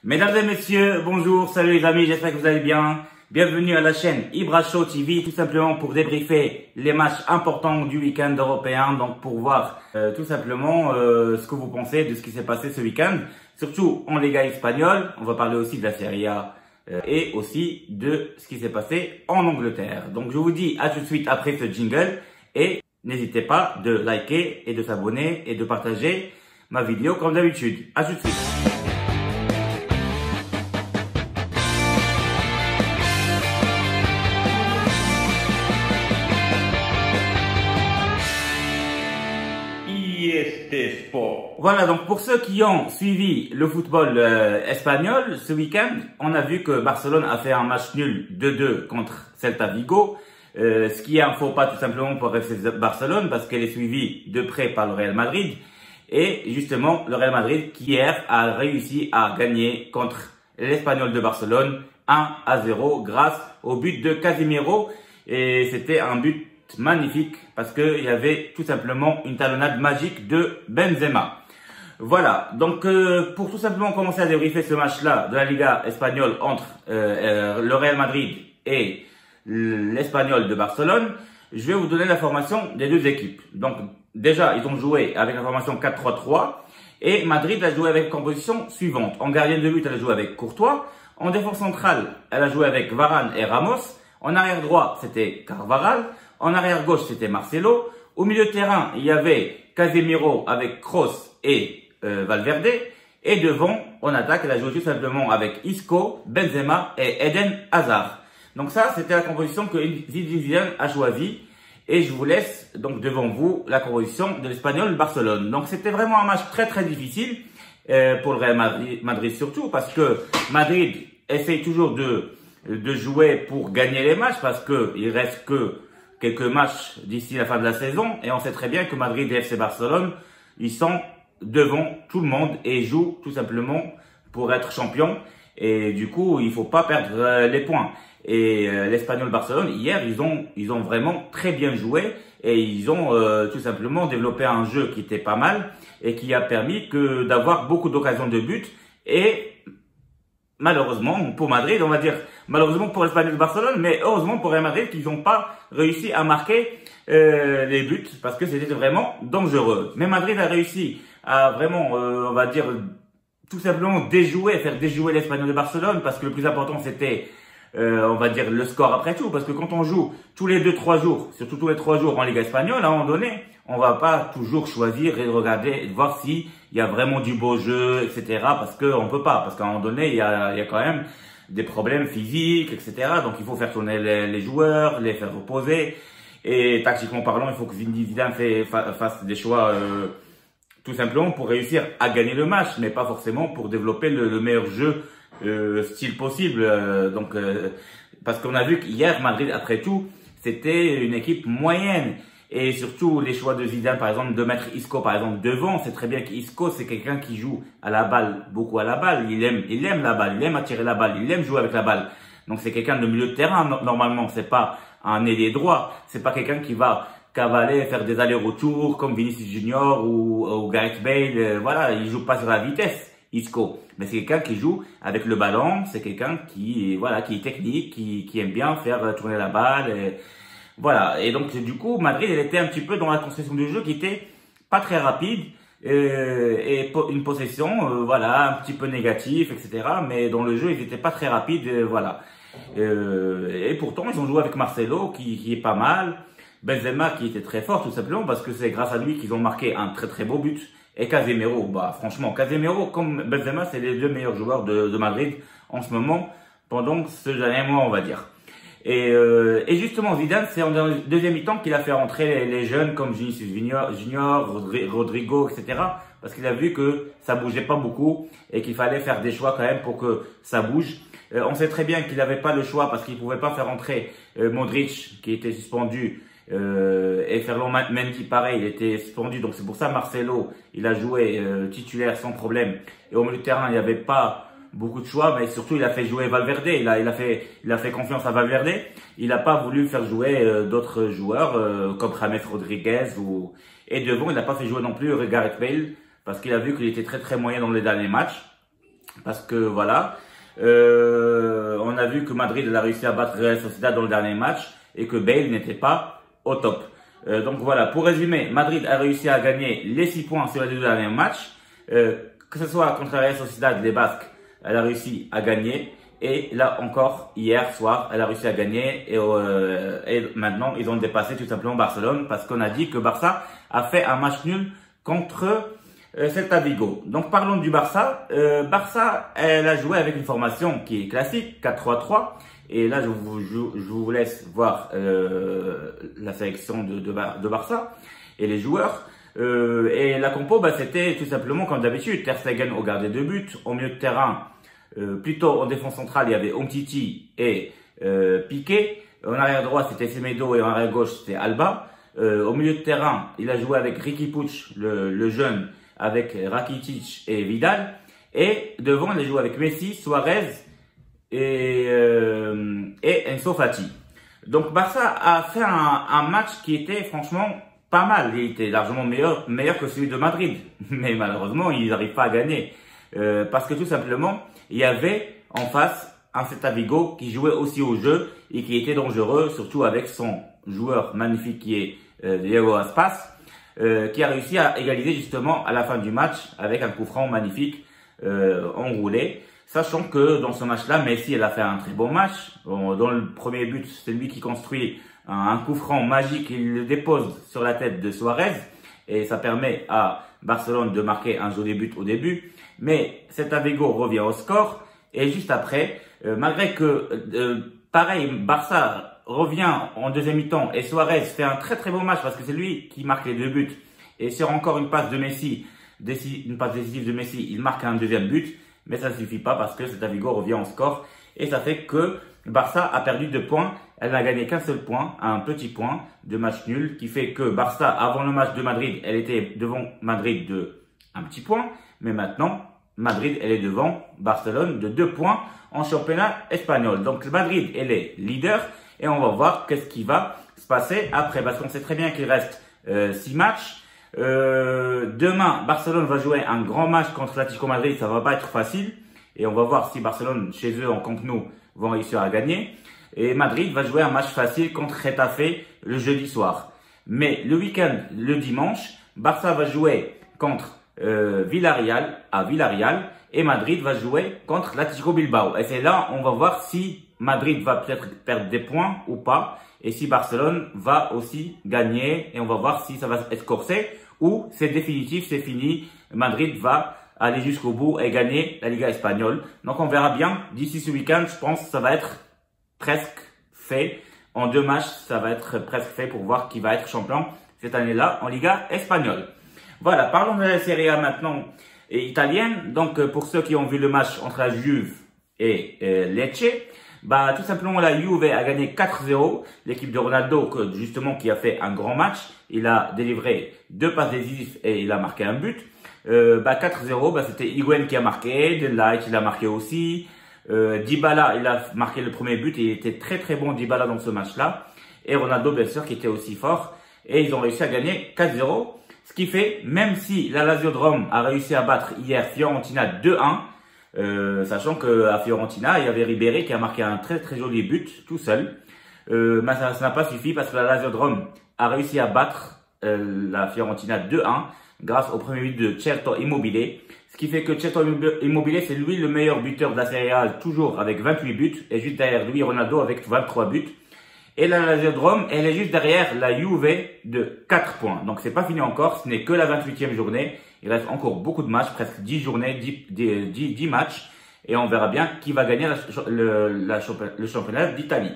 Mesdames et messieurs, bonjour, salut les amis, j'espère que vous allez bien. Bienvenue à la chaîne Ibra Show TV, tout simplement pour débriefer les matchs importants du week-end européen, donc pour voir tout simplement ce que vous pensez de ce qui s'est passé ce week-end, surtout en Liga espagnole. On va parler aussi de la Serie A et aussi de ce qui s'est passé en Angleterre. Donc je vous dis à tout de suite après ce jingle et n'hésitez pas de liker et de s'abonner et de partager ma vidéo comme d'habitude. À tout de suite. Voilà, donc pour ceux qui ont suivi le football espagnol, ce week-end, on a vu que Barcelone a fait un match nul 2-2 contre Celta Vigo, ce qui est un faux pas tout simplement pour FC Barcelone parce qu'elle est suivie de près par le Real Madrid. Et justement, le Real Madrid qui hier a réussi à gagner contre l'Espagnol de Barcelone 1-0 grâce au but de Casemiro. Et c'était un but magnifique parce qu'il y avait tout simplement une talonnade magique de Benzema. Voilà, donc pour tout simplement commencer à débriefer ce match-là de la Liga espagnole entre le Real Madrid et l'Espagnol de Barcelone, je vais vous donner la formation des deux équipes. Donc déjà, ils ont joué avec la formation 4-3-3 et Madrid a joué avec la composition suivante. En gardien de but, elle a joué avec Courtois. En défense centrale, elle a joué avec Varane et Ramos. En arrière droit, c'était Carvajal. En arrière gauche, c'était Marcelo. Au milieu de terrain, il y avait Casemiro avec Kroos et Valverde. Et devant, en attaque, elle a joué tout simplement avec Isco, Benzema et Eden Hazard. Donc ça, c'était la composition que Zinedine Zidane a choisie. Et je vous laisse donc devant vous la composition de l'Espagnol Barcelone. Donc c'était vraiment un match très difficile pour le Real Madrid surtout parce que Madrid essaye toujours de jouer pour gagner les matchs parce que il reste que quelques matchs d'ici la fin de la saison et on sait très bien que Madrid et FC Barcelone, ils sont devant tout le monde et jouent tout simplement pour être champion et du coup, il faut pas perdre les points. Et l'Espagnol Barcelone, hier, ils ont vraiment très bien joué et ils ont tout simplement développé un jeu qui était pas mal et qui a permis d'avoir beaucoup d'occasions de but et malheureusement pour Madrid, on va dire malheureusement pour l'Espagnol Barcelone, mais heureusement pour Real Madrid qu'ils n'ont pas réussi à marquer les buts parce que c'était vraiment dangereux. Mais Madrid a réussi à vraiment, on va dire, tout simplement faire déjouer l'Espagnol de Barcelone parce que le plus important c'était, on va dire, le score après tout. Parce que quand on joue tous les 2-3 jours, surtout tous les 3 jours en Ligue espagnole, à un moment donné, on va pas toujours choisir et regarder et voir s'il y a vraiment du beau jeu, etc. Parce qu'on peut pas. Parce qu'à un moment donné, il y a quand même des problèmes physiques, etc. Donc il faut faire tourner les joueurs, les faire reposer. Et tactiquement parlant, il faut que Zidane fasse des choix tout simplement pour réussir à gagner le match, mais pas forcément pour développer le meilleur jeu style possible. Parce qu'on a vu qu'hier, Madrid, après tout, c'était une équipe moyenne. Et surtout, les choix de Zidane, par exemple, de mettre Isco, par exemple, devant. C'est très bien qu'Isco, c'est quelqu'un qui joue à la balle, beaucoup à la balle. Il aime la balle, il aime attirer la balle, il aime jouer avec la balle. Donc, c'est quelqu'un de milieu de terrain, normalement. C'est pas un ailier droit. C'est pas quelqu'un qui va cavaler, faire des allers-retours comme Vinicius Junior ou Gareth Bale. Voilà, il joue pas sur la vitesse, Isco. Mais c'est quelqu'un qui joue avec le ballon. C'est quelqu'un qui est technique, qui aime bien faire tourner la balle. Voilà, et donc du coup, Madrid, elle était un petit peu dans la construction du jeu qui était pas très rapide et une possession, voilà, un petit peu négatif, etc. Mais dans le jeu, ils étaient pas très rapides, voilà. Et pourtant, ils ont joué avec Marcelo, qui est pas mal, Benzema qui était très fort, tout simplement, parce que c'est grâce à lui qu'ils ont marqué un très beau but. Et Casemiro, bah franchement, Casemiro comme Benzema, c'est les deux meilleurs joueurs de Madrid en ce moment, pendant ce dernier mois, on va dire. Et justement, Zidane, c'est en deuxième mi-temps qu'il a fait rentrer les jeunes comme Vinicius Junior, Rodrigo, etc. Parce qu'il a vu que ça bougeait pas beaucoup et qu'il fallait faire des choix quand même pour que ça bouge. On sait très bien qu'il n'avait pas le choix parce qu'il pouvait pas faire rentrer Modric qui était suspendu et Ferland Mendy pareil, il était suspendu. Donc c'est pour ça Marcelo, il a joué titulaire sans problème. Et au milieu de terrain, il n'y avait pas beaucoup de choix, mais surtout il a fait jouer Valverde, il a fait confiance à Valverde. Il n'a pas voulu faire jouer d'autres joueurs comme James Rodriguez et devant il n'a pas fait jouer non plus Gareth Bale parce qu'il a vu qu'il était très moyen dans les derniers matchs. parce que voilà, on a vu que Madrid a réussi à battre Real Sociedad dans le dernier match et que Bale n'était pas au top. Donc voilà, pour résumer, Madrid a réussi à gagner les 6 points sur les 2 derniers matchs. Que ce soit contre Real Sociedad, les Basques, elle a réussi à gagner. Et là encore, hier soir, elle a réussi à gagner. Et maintenant, ils ont dépassé tout simplement Barcelone parce qu'on a dit que Barça a fait un match nul contre Celta Vigo. Donc parlons du Barça. Barça, elle a joué avec une formation qui est classique, 4-3-3. Et là, je vous laisse voir la sélection de Barça et les joueurs. Et la compo, c'était tout simplement comme d'habitude. Ter Stegen au gardien de but. Au milieu de terrain, plutôt en défense centrale, il y avait Umtiti et Piqué. En arrière droit, c'était Semedo et en arrière gauche, c'était Alba. Au milieu de terrain, il a joué avec Riqui Puig, le jeune, avec Rakitic et Vidal. Et devant, il a joué avec Messi, Suarez et Enzo Fati. Donc Barça a fait un match qui était franchement pas mal. Il était largement meilleur que celui de Madrid. Mais malheureusement, ils n'arrivent pas à gagner. Parce que tout simplement, il y avait en face un Celta Vigo qui jouait aussi au jeu et qui était dangereux, surtout avec son joueur magnifique qui est Diego Aspas, qui a réussi à égaliser justement à la fin du match avec un coup franc magnifique enroulé. Sachant que dans ce match-là, Messi, elle a fait un très bon match. Dans le premier but, c'est lui qui construit un coup franc magique. Il le dépose sur la tête de Suarez. Et ça permet à Barcelone de marquer un joli but au début. Mais Celta Vigo revient au score. Et juste après, malgré que, pareil, Barça revient en deuxième mi-temps. Et Suarez fait un très très bon match parce que c'est lui qui marque les 2 buts. Et sur encore une passe de Messi, une passe décisive de Messi, il marque un deuxième but. Mais ça ne suffit pas parce que Celta Vigo revient en score. Et ça fait que Barça a perdu 2 points. Elle n'a gagné qu'un seul point, un petit point de match nul. Qui fait que Barça, avant le match de Madrid, elle était devant Madrid de un petit point. Mais maintenant, Madrid, elle est devant Barcelone de 2 points en championnat espagnol. Donc Madrid, elle est leader. Et on va voir qu'est-ce qui va se passer après. Parce qu'on sait très bien qu'il reste 6 matchs. Demain, Barcelone va jouer un grand match contre l'Atlético Madrid. Ça va pas être facile. Et on va voir si Barcelone, chez eux, en Camp Nou, vont réussir à gagner. Et Madrid va jouer un match facile contre Getafe le jeudi soir. Mais le week-end, le dimanche, Barça va jouer contre Villarreal à Villarreal. Et Madrid va jouer contre l'Atlético Bilbao. Et c'est là, on va voir si Madrid va peut-être perdre des points ou pas. Et si Barcelone va aussi gagner. Et on va voir si ça va être corsé ou c'est définitif, c'est fini. Madrid va aller jusqu'au bout et gagner la Liga espagnole. Donc on verra bien. D'ici ce week-end, je pense que ça va être presque fait. En 2 matchs, ça va être presque fait pour voir qui va être champion cette année-là en Liga espagnole. Voilà, parlons de la Serie A maintenant italienne. Donc pour ceux qui ont vu le match entre la Juve et Lecce, tout simplement la Juve a gagné 4-0. L'équipe de Ronaldo, justement, qui a fait un grand match. Il a délivré 2 passes décisives et il a marqué un but. 4-0, c'était Higuaín qui a marqué, De Ligt, il a marqué aussi. Dybala, il a marqué le premier but et il était très très bon Dybala dans ce match-là. Et Ronaldo, bien sûr, qui était aussi fort. Et ils ont réussi à gagner 4-0. Ce qui fait, même si la Lazio de Rome a réussi à battre hier Fiorentina 2-1, sachant qu'à Fiorentina, il y avait Ribéry qui a marqué un très très joli but tout seul. Mais ça n'a pas suffi parce que la Lazio de Rome a réussi à battre la Fiorentina 2-1 grâce au premier but de Certo Immobile. Ce qui fait que Certo Immobile, c'est lui le meilleur buteur de la Serie A, toujours avec 28 buts. Et juste derrière lui, Ronaldo avec 23 buts. Et la Lazio de Rome, elle est juste derrière la Juve de 4 points. Donc c'est pas fini encore, ce n'est que la 28e journée. Il reste encore beaucoup de matchs, presque 10 journées, 10 matchs. Et on verra bien qui va gagner le championnat d'Italie.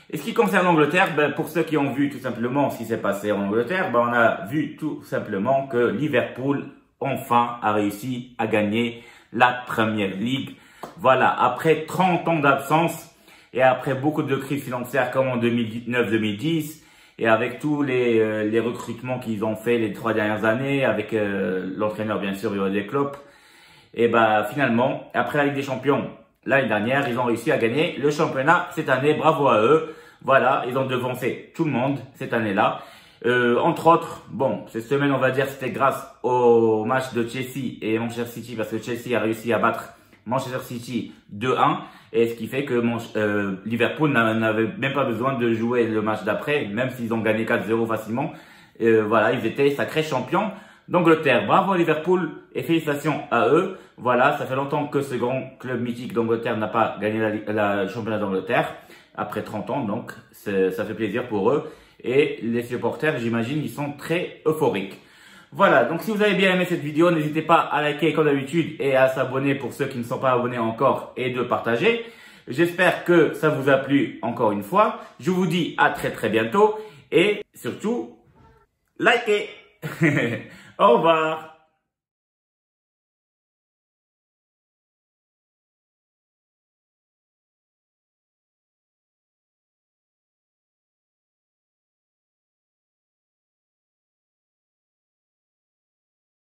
Et ce qui concerne l'Angleterre, pour ceux qui ont vu tout simplement ce qui s'est passé en Angleterre, on a vu tout simplement que Liverpool enfin a réussi à gagner la Premier League. Voilà, après 30 ans d'absence et après beaucoup de crises financières comme en 2009-2010 et avec tous les recrutements qu'ils ont fait les 3 dernières années avec l'entraîneur bien sûr Jürgen Klopp. Et finalement, après la Ligue des Champions, l'année dernière, ils ont réussi à gagner le championnat cette année. Bravo à eux. Voilà, ils ont devancé tout le monde cette année-là. Entre autres, cette semaine, on va dire, c'était grâce au match de Chelsea et Manchester City parce que Chelsea a réussi à battre Manchester City 2-1. Et ce qui fait que Liverpool n'avait même pas besoin de jouer le match d'après, même s'ils ont gagné 4-0 facilement. Voilà, ils étaient sacrés champions d'Angleterre. Bravo à Liverpool et félicitations à eux. Voilà, ça fait longtemps que ce grand club mythique d'Angleterre n'a pas gagné la championnat d'Angleterre. Après 30 ans, donc ça fait plaisir pour eux. Et les supporters, j'imagine, ils sont très euphoriques. Voilà, donc si vous avez bien aimé cette vidéo, n'hésitez pas à liker comme d'habitude et à s'abonner pour ceux qui ne sont pas abonnés encore et de partager. J'espère que ça vous a plu encore une fois. Je vous dis à très bientôt et surtout, likez. Au revoir.